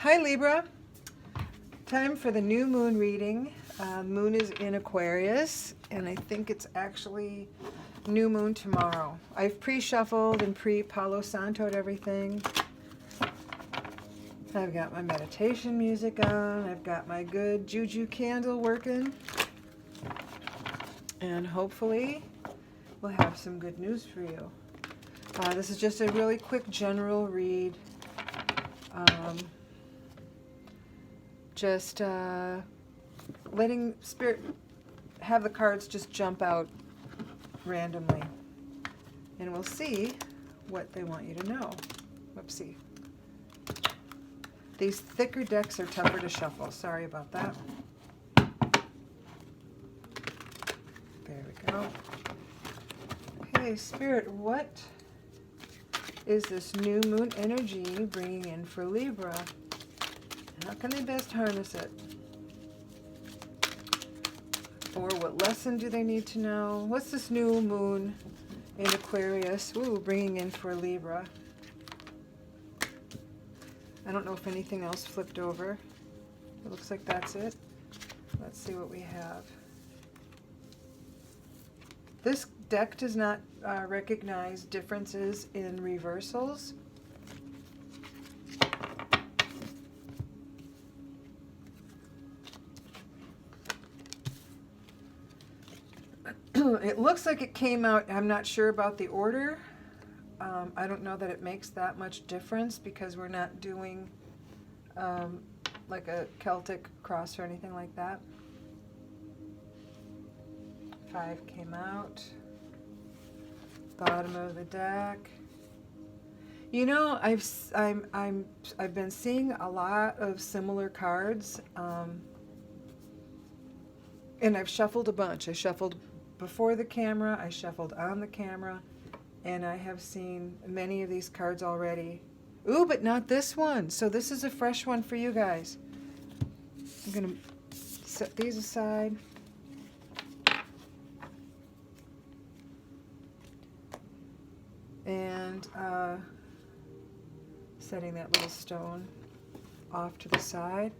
Hi Libra, time for the new moon reading. Moon is in Aquarius, and I think it's actually new moon tomorrow. I've pre-shuffled and pre-Palo Santo'd everything. I've got my meditation music on. I've got my good juju candle working. And hopefully we'll have some good news for you. This is just a really quick general read. Just letting Spirit have the cards just jump out randomly. And we'll see what they want you to know. Whoopsie. These thicker decks are tougher to shuffle. Sorry about that. There we go. Okay, Spirit, what is this new moon energy bringing in for Libra? How can they best harness it? Or what lesson do they need to know? What's this new moon in Aquarius bringing in for Libra? I don't know if anything else flipped over. It looks like that's it. Let's see what we have. This deck does not recognize differences in reversals. It looks like it came out, I'm not sure about the order. I don't know that it makes that much difference because we're not doing like a Celtic cross or anything like that. 5 came out. Bottom of the deck. You know, I've been seeing a lot of similar cards, and I've shuffled a bunch. I shuffled before the camera, I shuffled on the camera, and I have seen many of these cards already. Ooh, but not this one. So this is a fresh one for you guys. I'm going to set these aside. And setting that little stone off to the side.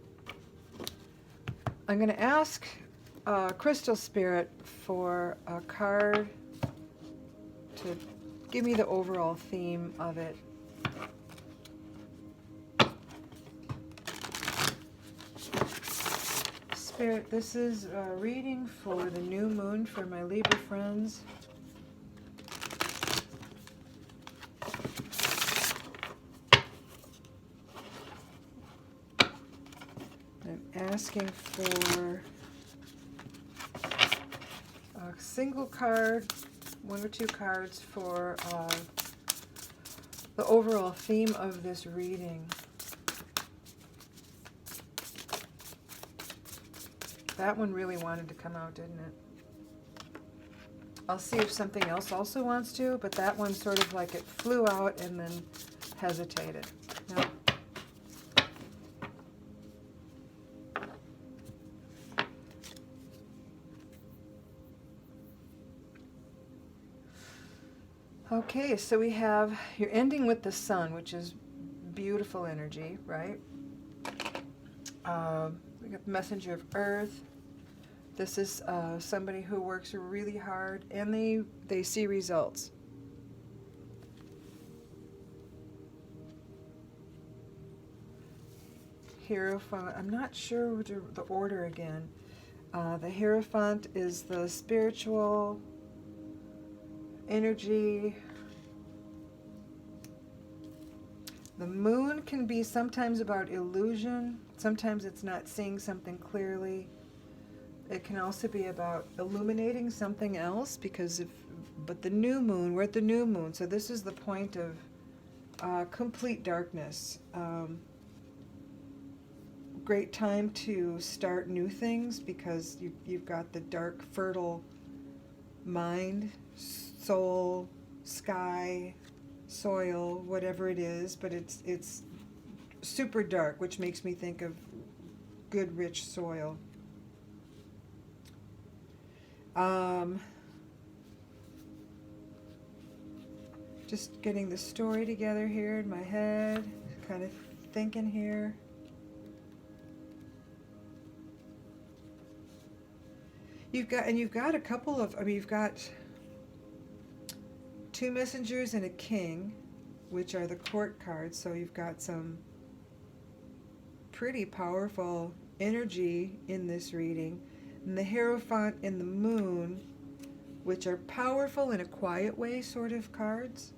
I'm going to ask Crystal Spirit for a card to give me the overall theme of it. Spirit, this is a reading for the new moon for my Libra friends. I'm asking for a single card, 1 or 2 cards for the overall theme of this reading. That one really wanted to come out, didn't it? I'll see if something else also wants to, but that one sort of like it flew out and then hesitated. No. Okay, so we have, you're ending with the sun, which is beautiful energy, right? We got the messenger of earth. This is somebody who works really hard and they see results. Hierophant, I'm not sure the order again. The Hierophant is the spiritual energy. The moon can be sometimes about illusion. Sometimes it's not seeing something clearly. It can also be about illuminating something else but the new moon, we're at the new moon, so this is the point of complete darkness. Great time to start new things because you've got the dark, fertile mind, soul, sky, soil, whatever it is, but it's super dark, which makes me think of good, rich soil. Just getting the story together here in my head, kind of thinking here. you've got a couple of, I mean, you've got two messengers and a king, which are the court cards. So you've got some pretty powerful energy in this reading. And the Hierophant and the Moon, which are powerful in a quiet way sort of cards.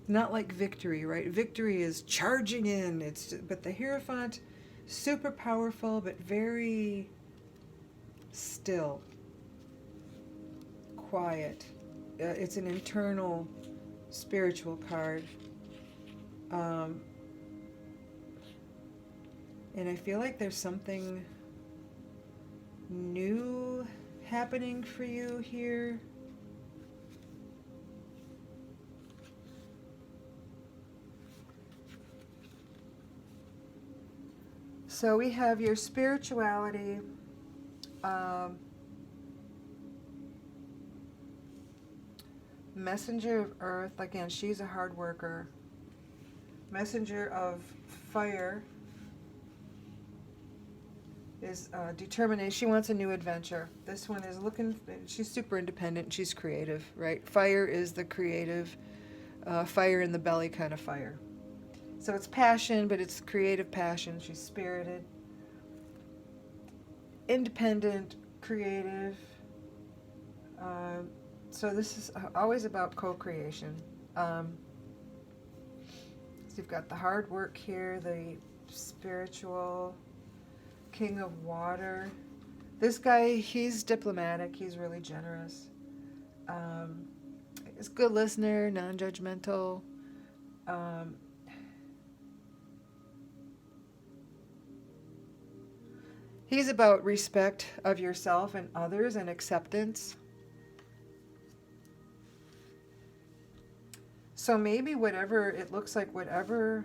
Not like Victory, right? Victory is charging in. But the Hierophant, super powerful, but very still, quiet. It's an internal spiritual card. And I feel like there's something new happening for you here. So we have your spirituality, Messenger of Earth. Again, she's a hard worker. Messenger of Fire is determination. She wants a new adventure. This one is she's super independent. She's creative, right? Fire is the creative, fire in the belly kind of fire. So it's passion, but it's creative passion. She's spirited, independent, creative. So this is always about co-creation. So you've got the hard work here, the spiritual King of Water. This guy, he's diplomatic. He's really generous. He's a good listener, non-judgmental. He's about respect of yourself and others and acceptance. So maybe whatever it looks like, whatever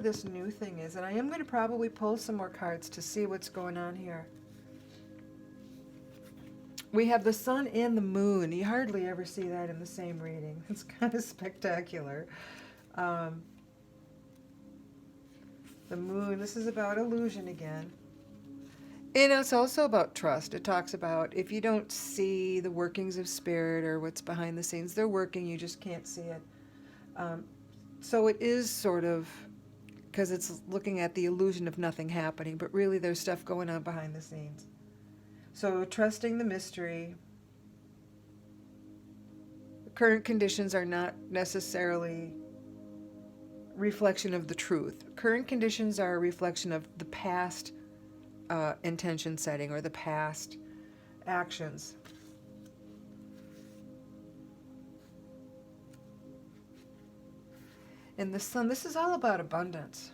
this new thing is, and I am going to probably pull some more cards to see what's going on here. We have the sun and the moon. You hardly ever see that in the same reading. It's kind of spectacular. The moon, this is about illusion again. And it's also about trust. It talks about if you don't see the workings of spirit or what's behind the scenes, they're working, you just can't see it. So it is sort of, because it's looking at the illusion of nothing happening, but really there's stuff going on behind the scenes. So trusting the mystery. Current conditions are not necessarily reflection of the truth. Current conditions are a reflection of the past intention setting or the past actions. And the sun, this is all about abundance.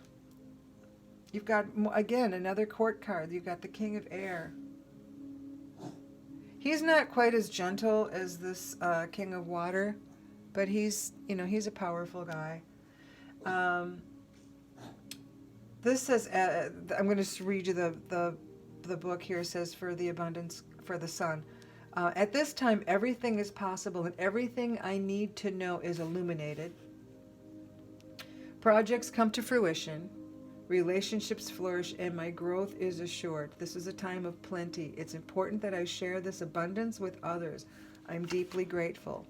You've got, again, another court card. You've got the King of Air. He's not quite as gentle as this King of Water, but he's a powerful guy. This says, I'm going to read you the book here. It says, for the abundance, for the sun. At this time, everything is possible, and everything I need to know is illuminated. Projects come to fruition. Relationships flourish, and my growth is assured. This is a time of plenty. It's important that I share this abundance with others. I'm deeply grateful.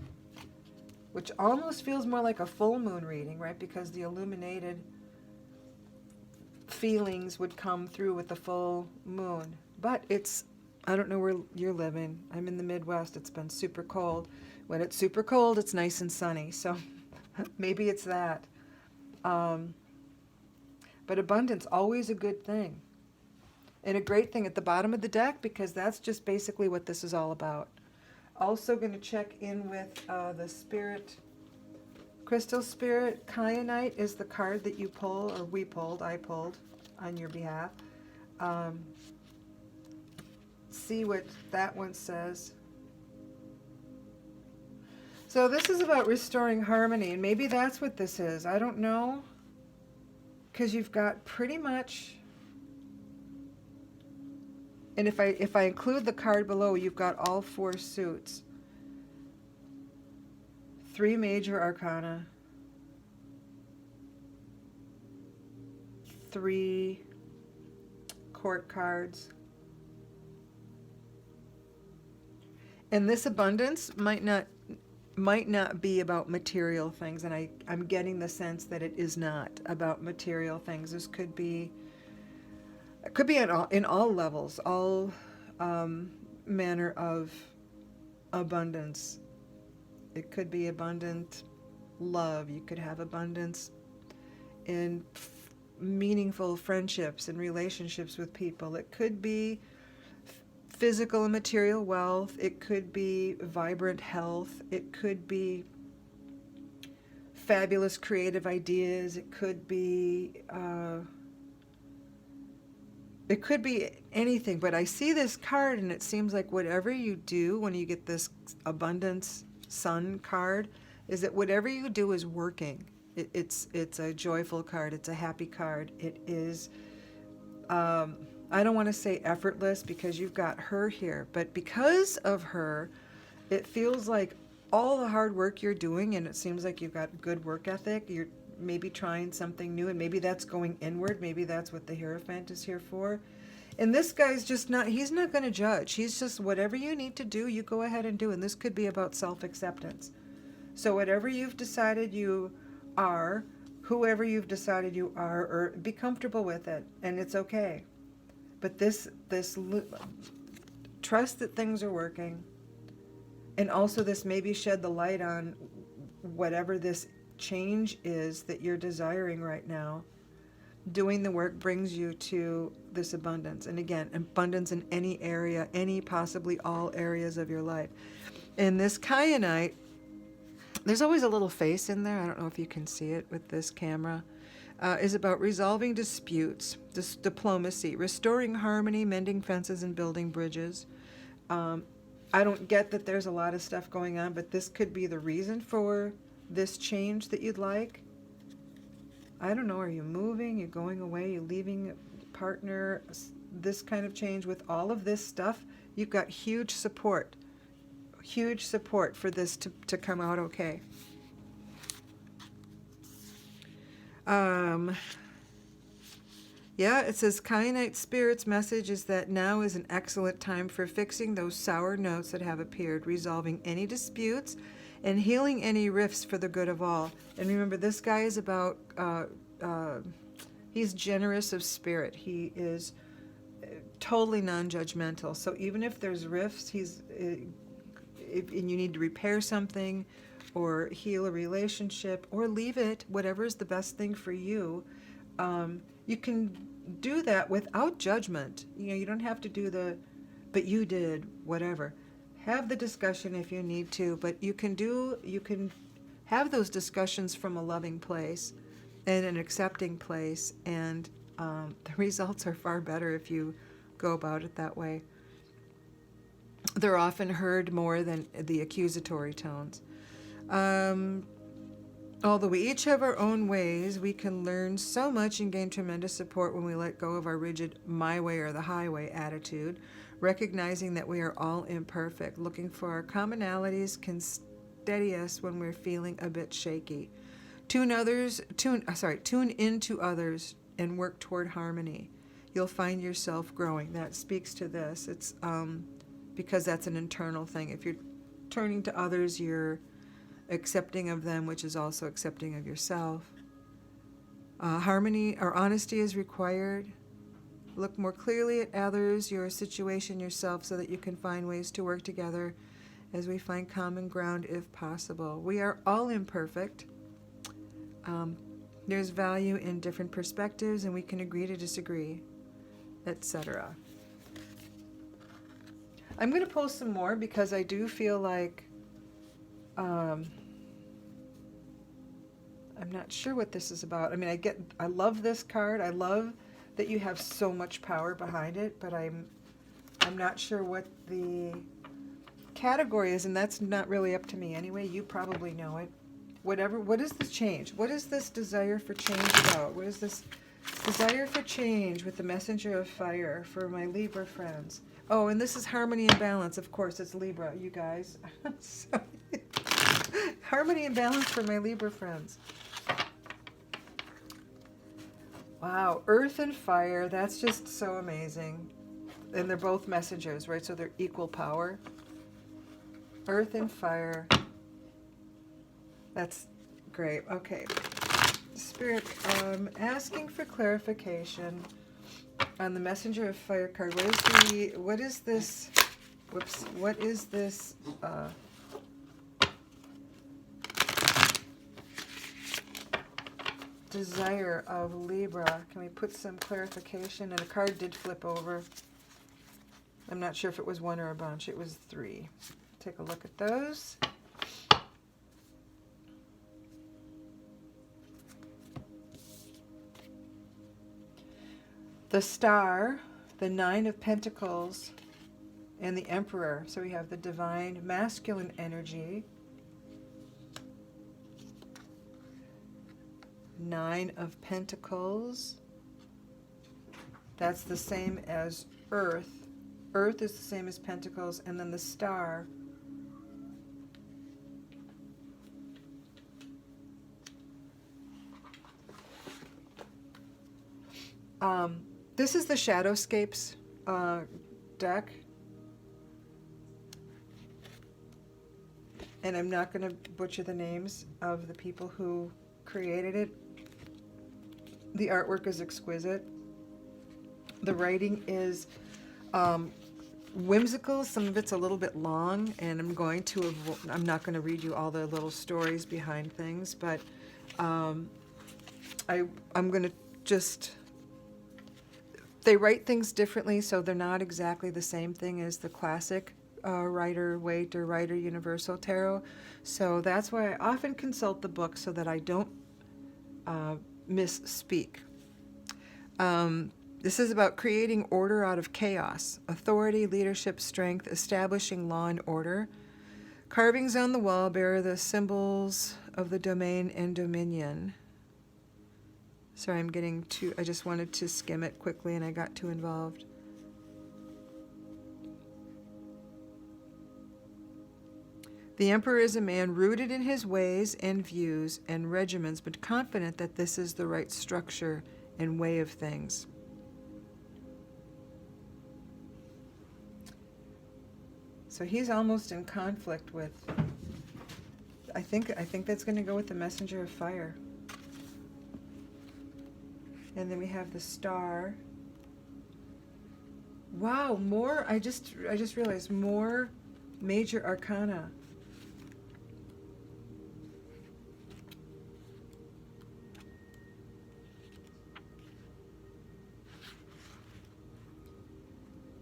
Which almost feels more like a full moon reading, right? Because the illuminated feelings would come through with the full moon. But I don't know where you're living. I'm in the Midwest. It's been super cold. When it's super cold, it's nice and sunny. So maybe it's that. But abundance, always a good thing. And a great thing at the bottom of the deck, because that's just basically what this is all about. Also going to check in with the spirit, crystal spirit. Kyanite is the card that you pull, or I pulled on your behalf. See what that one says. So this is about restoring harmony, and maybe that's what this is. I don't know. Because you've got pretty much, and if I include the card below, you've got all four suits. 3 major arcana, 3 court cards. And this abundance might not be about material things, and I'm getting the sense that it is not about material things. This could be in all levels, all manner of abundance. It could be abundant love. You could have abundance in meaningful friendships and relationships with people. It could be physical and material wealth. It could be vibrant health. It could be fabulous creative ideas. It could be anything. But I see this card, and it seems like whatever you do when you get this abundance sun card, is that whatever you do is working. It's a joyful card. It's a happy card. It is, I don't want to say effortless because you've got her here, but because of her, it feels like all the hard work you're doing, and it seems like you've got good work ethic. You're maybe trying something new, and maybe that's going inward. Maybe that's what the Hierophant is here for. And this guy's just not, he's not going to judge. He's just, whatever you need to do, you go ahead and do. And this could be about self-acceptance. So whatever you've decided you are, whoever you've decided you are, or be comfortable with it, and it's okay. But this trust that things are working, and also this maybe shed the light on whatever this change is that you're desiring right now. Doing the work brings you to this abundance. And again, abundance in any area, any possibly all areas of your life. And this kyanite, there's always a little face in there. I don't know if you can see it with this camera. Is about resolving disputes, diplomacy, restoring harmony, mending fences, and building bridges. I don't get that there's a lot of stuff going on, but this could be the reason for this change that you'd like. I don't know, are you moving, you're going away, you're leaving a partner, this kind of change. With all of this stuff, you've got huge support for this to come out okay. Yeah, it says Kyanite Spirit's message is that now is an excellent time for fixing those sour notes that have appeared, resolving any disputes, and healing any rifts for the good of all. And remember, this guy is about, he's generous of spirit. He is totally non-judgmental. So even if there's rifts, and you need to repair something or heal a relationship or leave it, whatever is the best thing for you, you can do that without judgment. You know, you don't have to do but you did, whatever. Have the discussion if you need to, but you can have those discussions from a loving place and an accepting place, and the results are far better if you go about it that way. They're often heard more than the accusatory tones. Although we each have our own ways, we can learn so much and gain tremendous support when we let go of our rigid my way or the highway attitude, recognizing that we are all imperfect. Looking for our commonalities can steady us when we're feeling a bit shaky. Tune into others and work toward harmony. You'll find yourself growing. That speaks to this. It's because that's an internal thing. If you're turning to others, you're accepting of them, which is also accepting of yourself. Harmony or honesty is required. Look more clearly at others, your situation, yourself, so that you can find ways to work together as we find common ground if possible. We are all imperfect. There's value in different perspectives, and we can agree to disagree, etc. I'm going to post some more because I do feel like I'm not sure what this is about. I mean, I love this card. I love that you have so much power behind it, but I'm not sure what the category is, and that's not really up to me anyway. You probably know it. What is this change? What is this desire for change about? What is this desire for change with the messenger of fire for my Libra friends? Oh, and this is harmony and balance. Of course, it's Libra, you guys. Harmony and balance for my Libra friends. Wow, earth and fire, that's just so amazing. And they're both messengers, right? So they're equal power. Earth and fire. That's great. Okay. Spirit, asking for clarification on the messenger of fire card. What is this, whoops, what is this, desire of Libra? Can we put some clarification? And a card did flip over. I'm not sure if it was one or a bunch. It was 3. Take a look at those. The Star, the 9 of Pentacles, and the Emperor. So we have the divine masculine energy. 9 of Pentacles. That's the same as Earth. Earth is the same as Pentacles, and then the Star. This is the Shadowscapes deck. And I'm not going to butcher the names of the people who created it. The artwork is exquisite. The writing is whimsical. Some of it's a little bit long, and I'm not going to read you all the little stories behind things, but I'm going to just... They write things differently, so they're not exactly the same thing as the classic Rider-Waite or Rider Universal Tarot. So that's why I often consult the book so that I don't misspeak. This is about creating order out of chaos, authority, leadership, strength, establishing law and order. Carvings on the wall bear the symbols of the domain and dominion. Sorry, I just wanted to skim it quickly and I got too involved. The Emperor is a man rooted in his ways and views and regimens, but confident that this is the right structure and way of things. So he's almost in conflict with, I think that's going to go with the messenger of fire. And then we have the Star. Wow, more, I just realized more major arcana.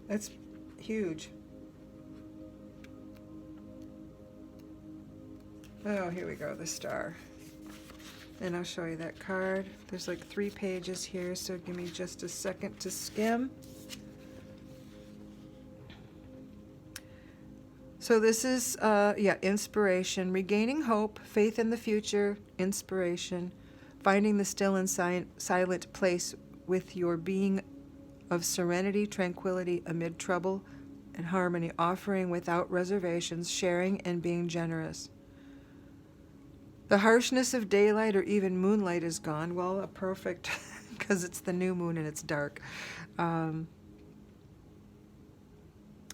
That's huge. Oh, here we go, the Star. And I'll show you that card. There's like 3 pages here, so give me just a second to skim. So this is, inspiration, regaining hope, faith in the future, inspiration, finding the still and silent place with your being of serenity, tranquility amid trouble and harmony, offering without reservations, sharing and being generous. The harshness of daylight or even moonlight is gone. Well, a perfect, because it's the new moon and it's dark. And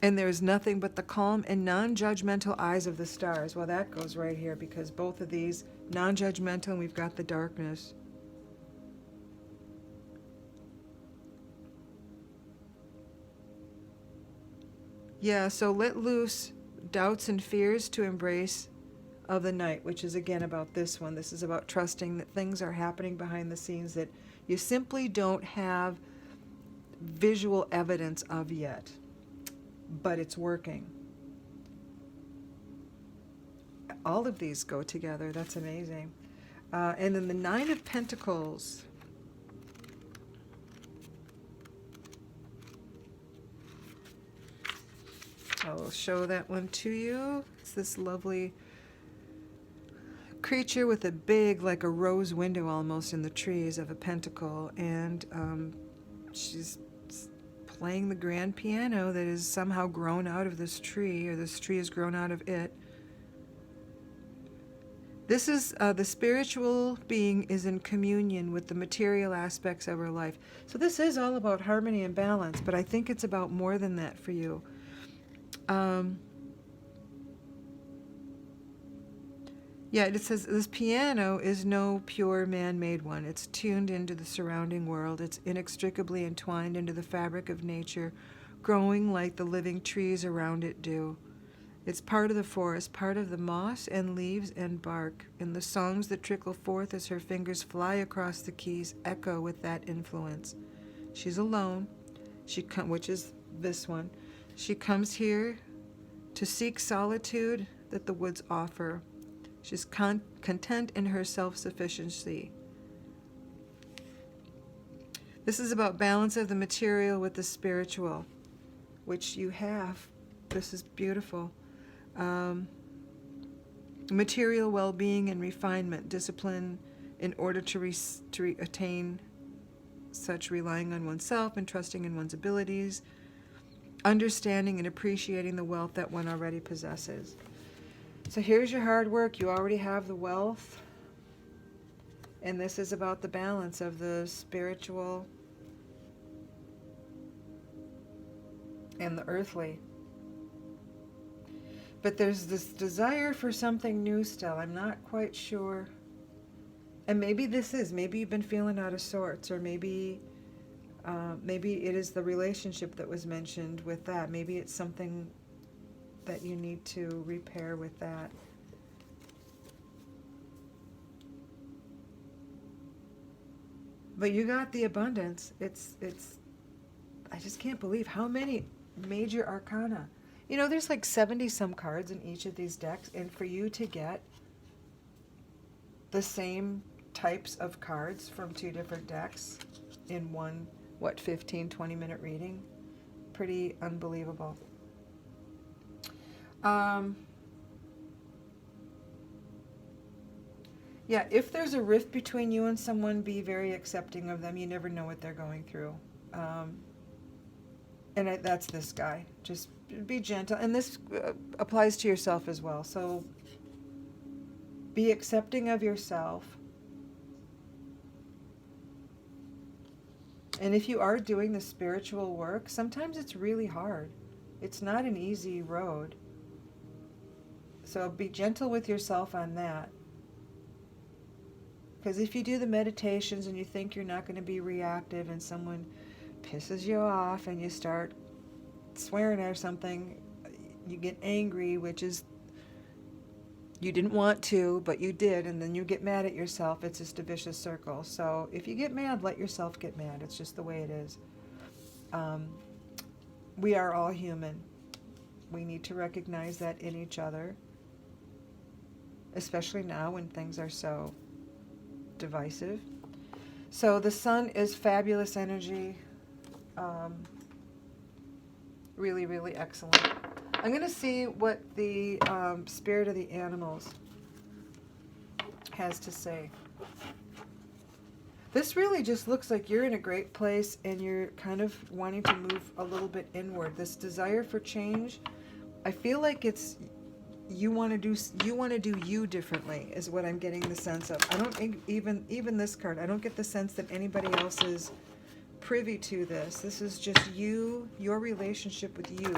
there's nothing but the calm and non-judgmental eyes of the stars. Well, that goes right here because both of these, non-judgmental, and we've got the darkness. Yeah, so let loose doubts and fears to embrace of the night, which is again about this one. This is about trusting that things are happening behind the scenes that you simply don't have visual evidence of yet, but it's working. All of these go together. That's amazing. And then the 9 of Pentacles. I'll show that one to you. It's this lovely creature with a big, like a rose window almost in the trees of a pentacle, and she's playing the grand piano that is somehow grown out of this tree, or this tree has grown out of it. This is the spiritual being is in communion with the material aspects of our life. So this is all about harmony and balance, but I think it's about more than that for you. Yeah, it says this piano is no pure man-made one. It's tuned into the surrounding world. It's inextricably entwined into the fabric of nature, growing like the living trees around it do. It's part of the forest, part of the moss and leaves and bark, and the songs that trickle forth as her fingers fly across the keys echo with that influence. She's alone, which is this one. She comes here to seek solitude that the woods offer. She's content in her self-sufficiency. This is about balance of the material with the spiritual, which you have. This is beautiful. Material well-being and refinement, discipline in order to attain such, relying on oneself and trusting in one's abilities, understanding and appreciating the wealth that one already possesses. So here's your hard work. You already have the wealth. And this is about the balance of the spiritual and the earthly. But there's this desire for something new still. I'm not quite sure. And maybe maybe you've been feeling out of sorts, or maybe it is the relationship that was mentioned with that. Maybe it's something that you need to repair with that. But you got the abundance. It's I just can't believe how many major arcana. You know, there's like 70 some cards in each of these decks, and for you to get the same types of cards from two different decks in one, 15-20 minute reading, pretty unbelievable. Yeah, if there's a rift between you and someone, be very accepting of them. You never know what they're going through. That's this guy. Just be gentle. And this applies to yourself as well. So be accepting of yourself. And if you are doing the spiritual work, sometimes it's really hard. It's not an easy road. So be gentle with yourself on that. Because if you do the meditations and you think you're not going to be reactive and someone pisses you off and you start swearing or something, you get angry, which is, you didn't want to, but you did, and then you get mad at yourself. It's just a vicious circle. So if you get mad, let yourself get mad. It's just the way it is. We are all human. We need to recognize that in each other, especially now when things are so divisive. So the sun is fabulous energy. Really, really excellent. I'm going to see what the spirit of the animals has to say. This really just looks like you're in a great place and you're kind of wanting to move a little bit inward. This desire for change, I feel like it's you want to do you differently is what I'm getting the sense of. I don't even this card, I don't get the sense that anybody else is privy to this. This is just you, your relationship with you.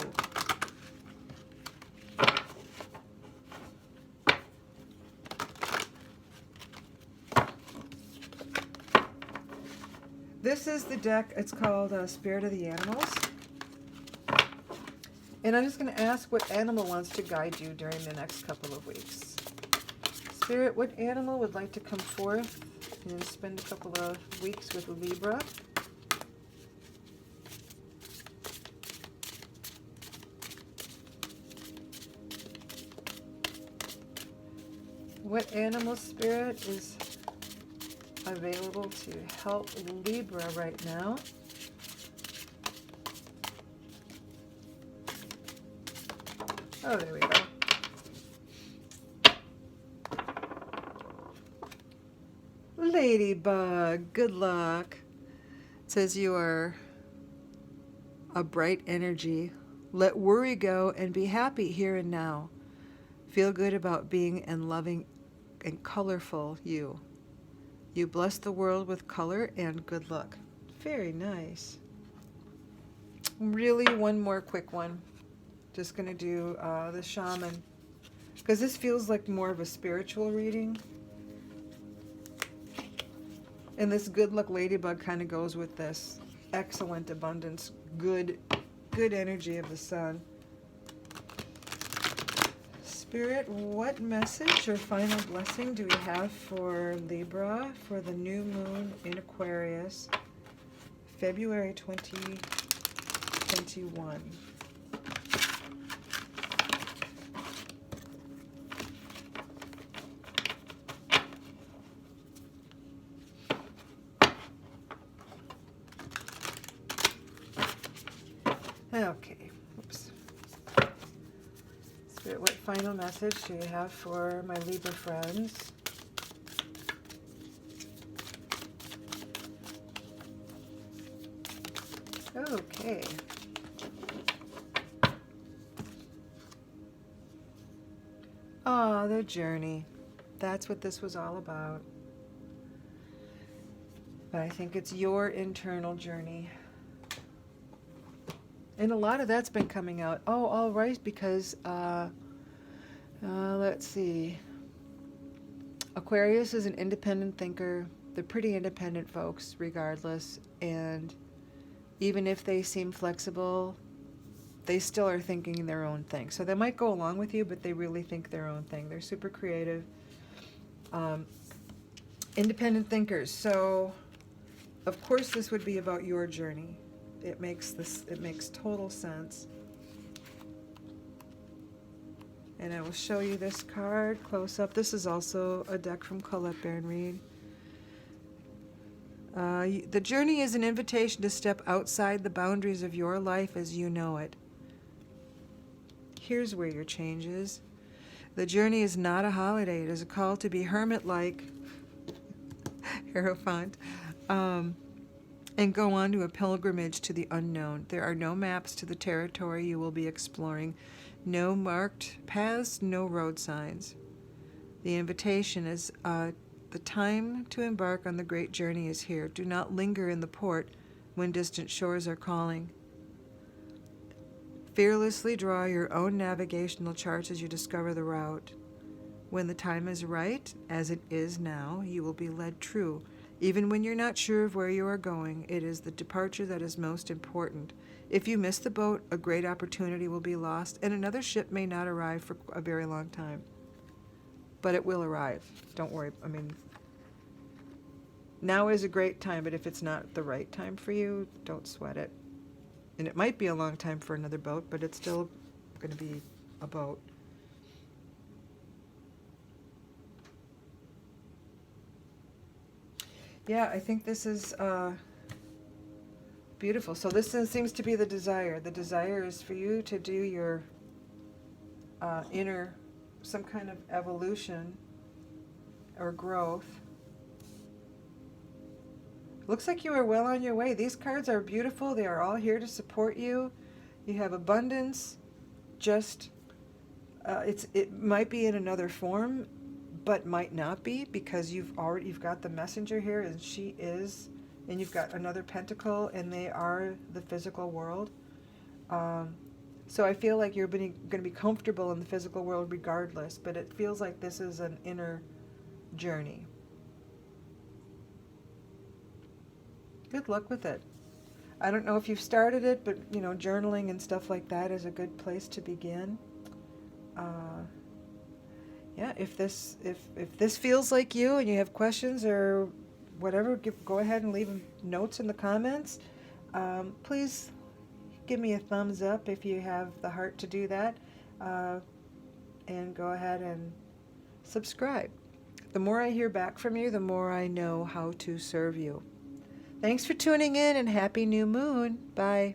This is the deck, it's called Spirit of the Animals. And I'm just going to ask what animal wants to guide you during the next couple of weeks. Spirit, what animal would like to come forth and spend a couple of weeks with Libra? What animal spirit is available to help Libra right now? Oh, there we go. Ladybug, good luck. It says you are a bright energy. Let worry go and be happy here and now. Feel good about being and loving and colorful you. You bless the world with color and good luck. Very nice. Really, one more quick one. Just going to do the shaman. Because this feels like more of a spiritual reading. And this good luck ladybug kind of goes with this. Excellent abundance. Good energy of the sun. Spirit, what message or final blessing do we have for Libra for the new moon in Aquarius, February 2021? Okay, oops. Spirit, what final message do you have for my Libra friends? Okay. Ah, the journey. That's what this was all about. But I think it's your internal journey. And a lot of that's been coming out. Oh, all right, because, let's see. Aquarius is an independent thinker. They're pretty independent folks, regardless. And even if they seem flexible, they still are thinking their own thing. So they might go along with you, but they really think their own thing. They're super creative. Independent thinkers. So, of course, this would be about your journey. It makes total sense. And I will show you this card close up. This is also a deck from Colette Baron Reed. The journey is an invitation to step outside the boundaries of your life as you know it. Here's where your change is. The journey is not a holiday. It is a call to be hermit-like, Hierophant, and go on to a pilgrimage to the unknown. There are no maps to the territory you will be exploring, no marked paths, no road signs. The invitation is the time to embark on the great journey is here. Do not linger in the port when distant shores are calling. Fearlessly draw your own navigational charts as you discover the route. When the time is right, as it is now, you will be led true. Even when you're not sure of where you are going, it is the departure that is most important. If you miss the boat, a great opportunity will be lost, and another ship may not arrive for a very long time. But it will arrive. Don't worry. I mean, now is a great time, but if it's not the right time for you, don't sweat it. And it might be a long time for another boat, but it's still going to be a boat. Yeah, I think this is beautiful. So this seems to be the desire. The desire is for you to do your inner, some kind of evolution or growth. Looks like you are well on your way. These cards are beautiful. They are all here to support you. You have abundance. Just, it might be in another form, but might not be, because you've got the messenger here, and she is, and you've got another pentacle, and they are the physical world. So I feel like you're going to be comfortable in the physical world regardless, but it feels like this is an inner journey. Good luck with it. I don't know if you've started it, but you know, journaling and stuff like that is a good place to begin. Yeah, if this feels like you and you have questions or whatever, go ahead and leave notes in the comments. Please give me a thumbs up if you have the heart to do that, and go ahead and subscribe. The more I hear back from you, the more I know how to serve you. Thanks for tuning in, and happy new moon. Bye.